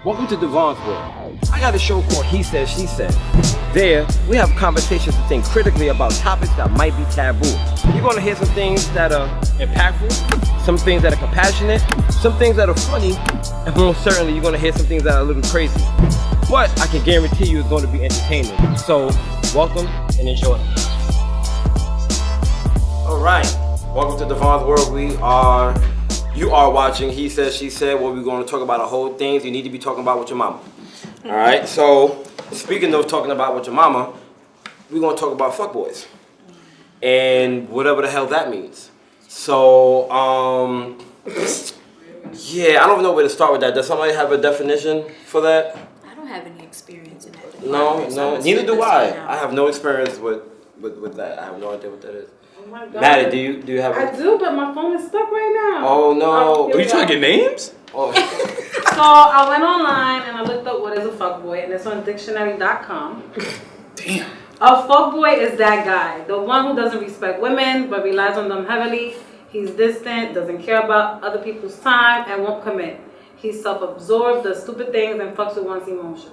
Welcome to Devon's World. I got a show called He Said, She Said. There, we have conversations to think critically about topics that might be taboo. You're gonna hear some things that are impactful, some things that are compassionate, some things that are funny, and most certainly you're gonna hear some things that are a little crazy. But I can guarantee you it's gonna be entertaining. So, welcome and enjoy. All right, welcome to Devon's World. You are watching He Said, She Said, where we're going to talk about a whole things you need to be talking about with your mama. All right, so speaking of talking about with your mama, we're going to talk about fuckboys and whatever the hell that means. So, yeah, I don't know where to start with that. Does somebody have a definition for that? I don't have any experience in that. No, neither do I. I have no experience with that. I have no idea what that is. Oh my God. Maddie, do you have? I do, but my phone is stuck right now. Oh no! Are you trying to get names? Oh. So I went online and I looked up what is a fuckboy, and it's on dictionary.com. Damn. A fuckboy is that guy, the one who doesn't respect women but relies on them heavily. He's distant, doesn't care about other people's time, and won't commit. He's self-absorbed, does stupid things, and fucks with one's emotion.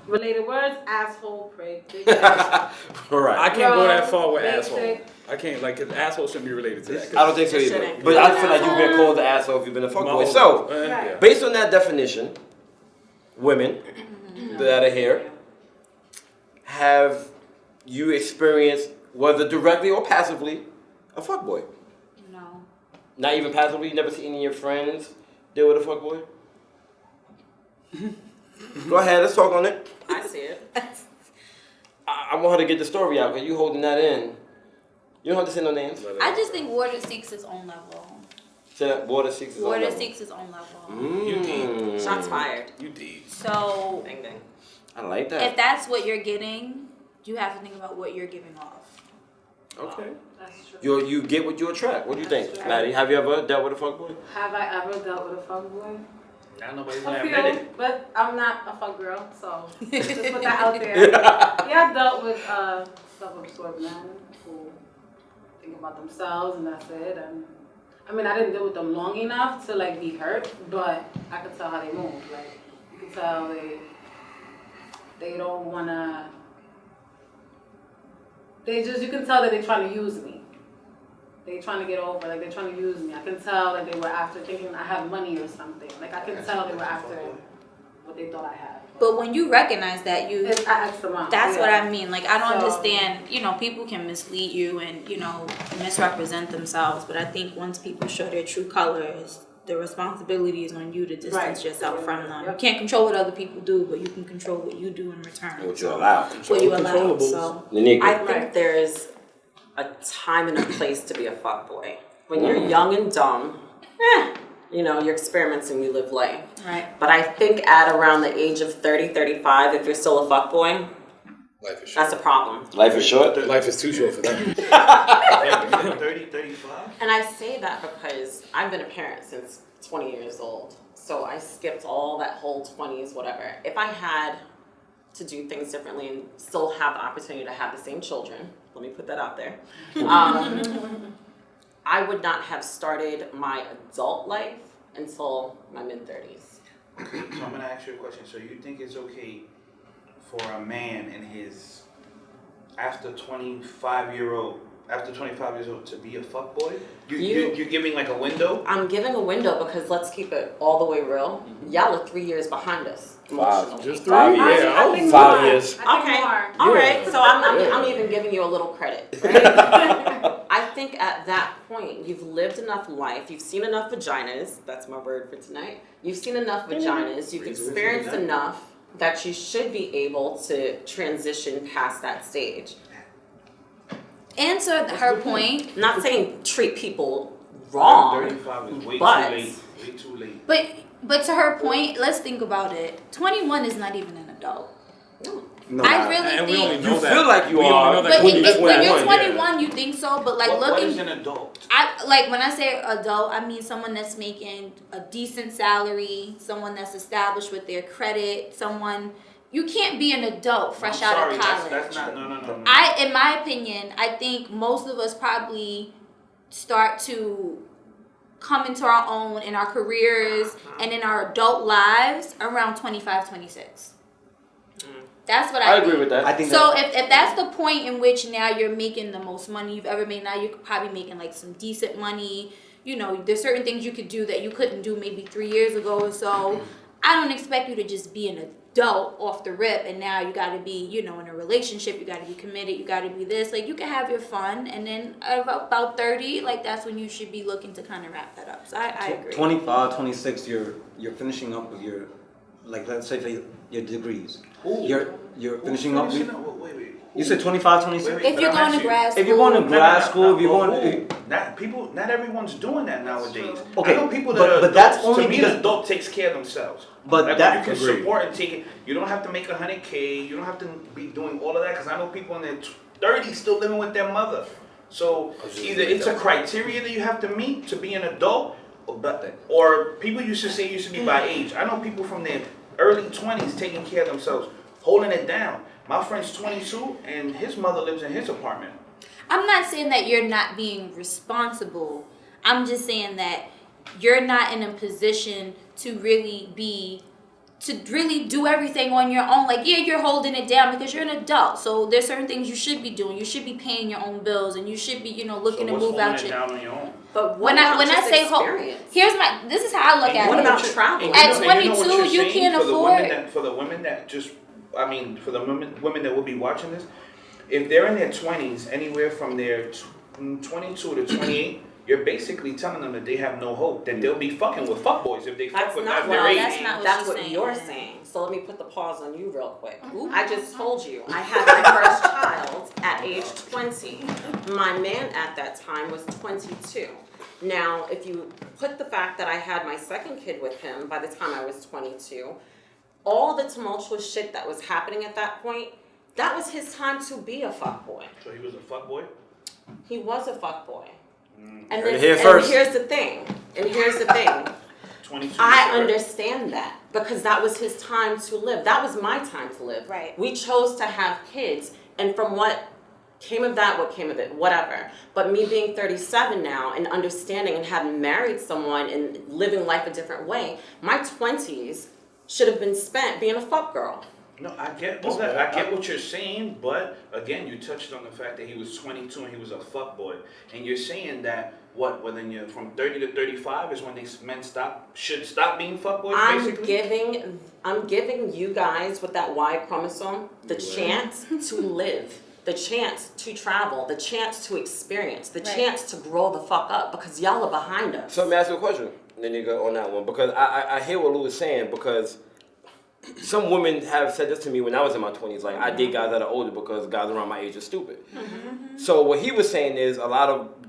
Related words: asshole, prick, big Right. I can't go that far with basic. asshole. I can't, like, because asshole shouldn't be related to that. I don't think so either. shouldn't. But I feel like you've been called an asshole if you've been a fuckboy. So, Yeah. based on that definition, women that are here, have you experienced, whether directly or passively, a fuckboy? No. Not even passively? You never seen any of your friends deal with a fuckboy? Go ahead, let's talk on it. I see it. I want her to get the story out because you holding that in. You don't have to say no names. I just think Water seeks its own level. Say that Water seeks his own Water level. seeks its own level. You deep. Shots fired. You deep. So, Ding ding. I like that. if that's what you're getting, you have to think about what you're giving off. Okay. That's true. You get what you attract. What do you think, That's right. Maddie? Have you ever dealt with a fuckboy? Have I ever dealt with a fuckboy? Now nobody's A gonna admit few, it. but I'm not a fuck girl, so just put that out there. Yeah, I've dealt with self-absorbed men who think about themselves and that's it. And I mean, I didn't deal with them long enough to like be hurt, but I could tell how they move. Like you can tell they don't wanna. You can tell that they're trying to use me. They're trying to get over, like they're trying to use me. I can tell that they were after thinking I have money or something. Like I can tell they were after what they thought I had. But when you recognize that, I asked them out. that's yeah. what I mean. Like, I don't So- understand, people can mislead you and, misrepresent themselves. But I think once people show their true colors, the responsibility is on you to distance Right. yourself from them. You Yep. can't control what other people do, but you can control what you do in return. What you allow. What you allow. Controllables. So, Lanika. I think there is a time and a place to be a fuckboy. When you're young and dumb, you're experimenting, you live life. right. But I think at around the age of 30, 35, if you're still a fuckboy, Life is short. that's a problem. Life is short. Life is too short for that. 30, 35? And I say that because I've been a parent since 20 years old. So I skipped all that whole 20s, whatever. If I had to do things differently and still have the opportunity to have the same children, let me put that out there, I would not have started my adult life until my mid-30s. So I'm gonna ask you a question. So you think it's okay for a man in his after 25 years old to be a fuckboy? You're giving like a window? I'm giving a window because let's keep it all the way real. Y'all are 3 years behind us. emotionally. Just 3 5 years. years. I think 5 more. years. I think Okay. more. All Yeah. right, so I'm Yeah. even giving you a little credit. Right? I think at that point, you've lived enough life, you've seen enough vaginas, that's my word for tonight. You've seen enough vaginas, you've experienced enough that you should be able to transition past that stage. Answer her point, I'm not saying treat people wrong, 35 is way but- too late. Way too late. but to her point, let's think about it. 21 is not even an adult. No, I really and we think- only know You that. feel like you we are. only know that But when when you- you're when you're 21, 21, you think so. But like What is looking, an adult? when I say adult, I mean someone that's making a decent salary, someone that's established with their credit, someone. You can't be an adult fresh I'm out sorry, of college. That's not, no. In my opinion, I think most of us probably start to come into our own in our careers and in our adult lives around 25, 26. That's what I agree think. with that. I think So that, if that's the point in which now you're making the most money you've ever made, now you're probably making like some decent money. You know, there's certain things you could do that you couldn't do maybe 3 years ago or so. I don't expect you to just be an adult off the rip and now you got to be, you know, in a relationship, you got to be committed, you got to be this. Like, you can have your fun, and then about 30, like, that's when you should be looking to kind of wrap that up. So I agree. 25, 26, you're finishing up with your, like, let's say for your degrees. You're finishing up with, Wait. you said 25, 26? If you're going to grad school. If you're going to grad school, if you're But going to... not everyone's doing that nowadays. Okay, I know people that are but that's adults. only To me, because- an adult takes care of themselves. But like, that- you can Agreed. support and take it. You don't have to make 100K. You don't have to be doing all of that. Because I know people in their 30s still living with their mother. So either it's a criteria that you have to meet to be an adult, or people used to say it used to be by age. I know people from their early 20s taking care of themselves, holding it down. My friend's 22 and his mother lives in his apartment. I'm not saying that you're not being responsible. I'm just saying that you're not in a position to really do everything on your own. Like, yeah, you're holding it down because you're an adult. So there's certain things you should be doing. You should be paying your own bills, and you should be, you know, looking to move out it your. down on your own? But When I say experience? this is how I look at What it. about travel? At And you know what 22, you're you saying? can't For the afford- women for the women that just, I mean, for the women that will be watching this, if they're in their 20s, anywhere from their 22 to 28, you're basically telling them that they have no hope, that they'll be fucking with fuckboys if they fuck That's with not at what their I'm age. that's saying. not what That's she's what saying. you're saying. So let me put the pause on you real quick. Ooh. I just told you I had my first child at age 20. My man at that time was 22. Now, if you put the fact that I had my second kid with him by the time I was 22, all the tumultuous shit that was happening at that point, that was his time to be a fuckboy. So he was a fuckboy? He was a fuckboy. And Heard then, it here and first. here's the thing. 22. I sir. understand that because that was his time to live. That was my time to live. Right. We chose to have kids, and from what came of that, what came of it, whatever. But me being 37 now and understanding and having married someone and living life a different way, my 20s should have been spent being a fuck girl. No, I get all that. I get what you're saying, but again, you touched on the fact that he was 22 and he was a fuckboy, and you're saying that whether you're from 30 to 35 is when men should stop being fuckboys. I'm giving you guys with that Y chromosome the chance to live, the chance to travel, the chance to experience, the Right. chance to grow the fuck up because y'all are behind us. So let me ask you a question, then you go on that one, because I hear what Lou is saying, because some women have said this to me when I was in my 20s, like, I date guys that are older because guys around my age are stupid. So what he was saying is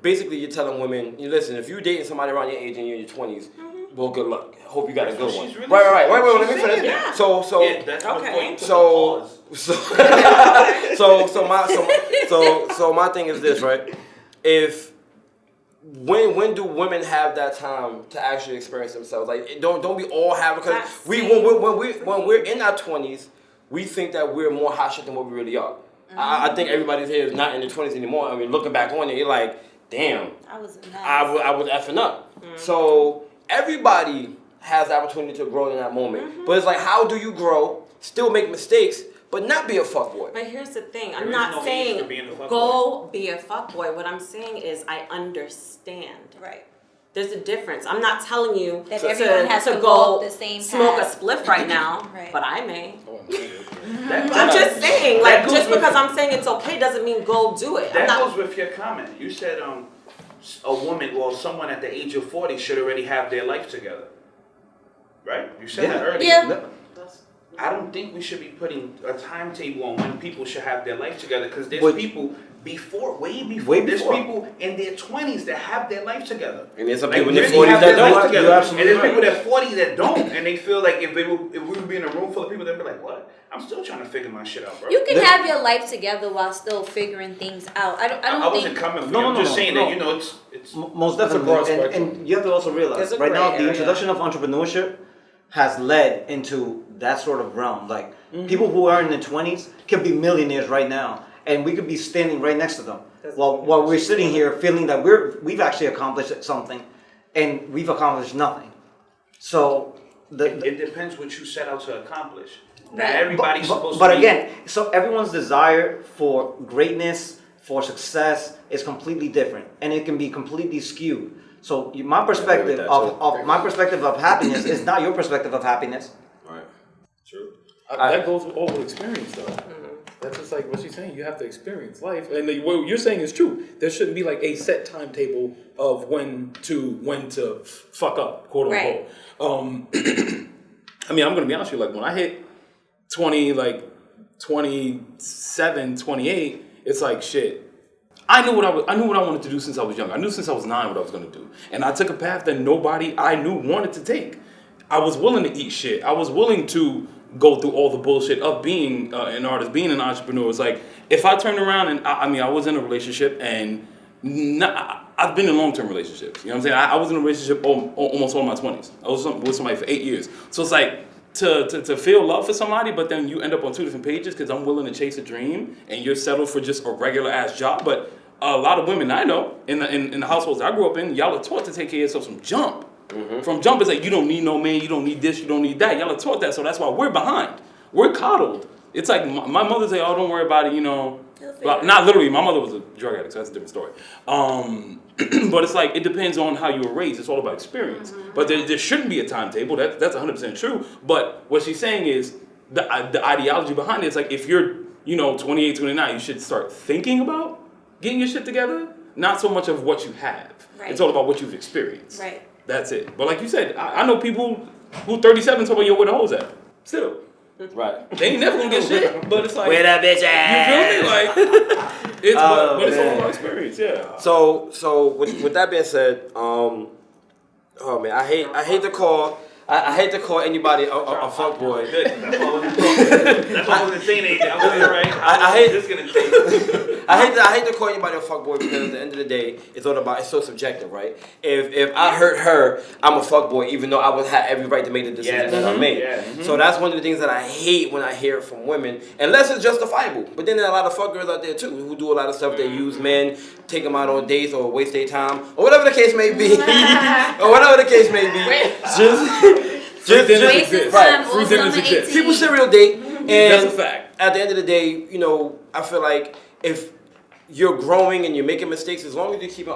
basically you're telling women, you listen, if you're dating somebody around your age and you're in your 20s, well, good luck. Hope you got a good That's what one. she's really Right. Wait, saying. let me She's finish. saying that. So Yeah, that's Okay. before you put the pause. So my thing is this, right? When do women have that time to actually experience themselves? Like, don't we all have, because That's when we're in our 20s, we think that we're more hot shit than what we really are. I think everybody here is not in their 20s anymore. I mean, looking back on it, you're like, damn, I was a mess. I was effing up. So everybody has the opportunity to grow in that moment. But it's like, how do you grow, still make mistakes, but not be a fuckboy? But here's the thing. There I'm is not no age saying for being a fuckboy. go be a fuckboy. What I'm saying is I understand. Right. There's a difference. I'm not telling you That to, everyone has to go walk the same smoke path. a spliff right now, Right. but I may. That- I'm just saying, that like, goes just with- because I'm saying it's okay doesn't mean go do it. I'm That not. goes with your comment. You said a woman, well, someone at the age of 40 should already have their life together. Right? You said that earlier. Yeah. I don't think we should be putting a timetable on when people should have their life together, because there's But- people way before. There's before. people in their 20s that have their life together. And there's some Like, people in their really 40s have that their life don't. together. You're absolutely And there's right. people that 40 that don't, and they feel like if we would be in a room full of people, they'd be like, "What? I'm still trying to figure my shit out, bro." You can have your life together while still figuring things out. I don't I wasn't think. coming for No, you. I'm no, just no, saying no. that, you know, it's Most It's a broad definitely, spectrum. and you have to also realize, There's a right gray now, the area. introduction of entrepreneurship has led into that sort of realm. Like, people who are in their 20s could be millionaires right now, and we could be standing right next to them. While we're sitting here feeling that we've actually accomplished something, and we've accomplished nothing. So It depends what you set out to accomplish. Not Right. everybody's supposed but to be. again, so everyone's desire for greatness, for success is completely different, and it can be completely skewed. So my perspective that of my perspective of happiness is not your perspective of happiness. Right. True. That goes with all with experience, though. That's just like what she's saying. You have to experience life, and what you're saying is true. There shouldn't be like a set timetable of when to fuck up, quote unquote. Right. I mean, I'm gonna be honest with you. Like when I hit 27, 28, it's like shit. I knew what I wanted to do since I was young. I knew since I was 9 what I was gonna do, and I took a path that nobody I knew wanted to take. I was willing to eat shit. I was willing to go through all the bullshit of being an artist, being an entrepreneur. It's like, if I turned around and, I was in a relationship and I've been in long-term relationships. You know what I'm saying? I was in a relationship almost all my 20s. I was with somebody for 8 years. So it's like, to feel love for somebody, but then you end up on 2 different pages because I'm willing to chase a dream and you're settled for just a regular-ass job. But a lot of women I know, in the households I grew up in, y'all are taught to take care of yourself from jump. From jump, it's like, you don't need no man, you don't need this, you don't need that. Y'all are taught that, so that's why we're behind. We're coddled. It's like, my mother say, oh, don't worry about it, you know. Well, not literally, my mother was a drug addict, so that's a different story. But it's like, it depends on how you were raised. It's all about experience. But there shouldn't be a timetable. That's 100% true. But what she's saying is, the ideology behind it is like, if you're, 28, 29, you should start thinking about getting your shit together. Not so much of what you have. Right. It's all about what you've experienced. Right. That's it. But like you said, I know people who 37 talk about, yo, where the hoes at? Still. Right. They ain't never gonna get shit. But it's like, Where that bitch at? you feel me? Like, it's, but it's all man. about experience, yeah. So with that being said, oh man, I hate to call anybody a fuckboy. That's all I wasn't saying anything. I was right. I hate this gonna take. I hate to call anybody a fuckboy because at the end of the day, it's so subjective, right? If I hurt her, I'm a fuckboy, even though I would have every right to make the decision that I made. Yeah. So that's one of the things that I hate when I hear it from women, unless it's justifiable. But then there are a lot of fuck girls out there too who do a lot of stuff. They use men, take them out on dates or waste their time, or whatever the case may be, Just Waste of time, Free all dinners summer exist. 18. people serial date, and That's a fact. at the end of the day, I feel like if you're growing and you're making mistakes, as long as you're keeping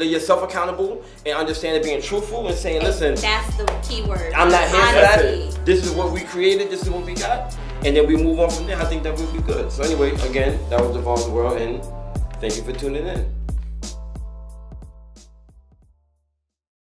yourself accountable and understanding, being truthful and saying, listen, That's the key word. I'm not here for Honesty. that. This is what we created. This is what we got, and then we move on from there. I think that would be good. So anyway, again, that was Devon's World, and thank you for tuning in.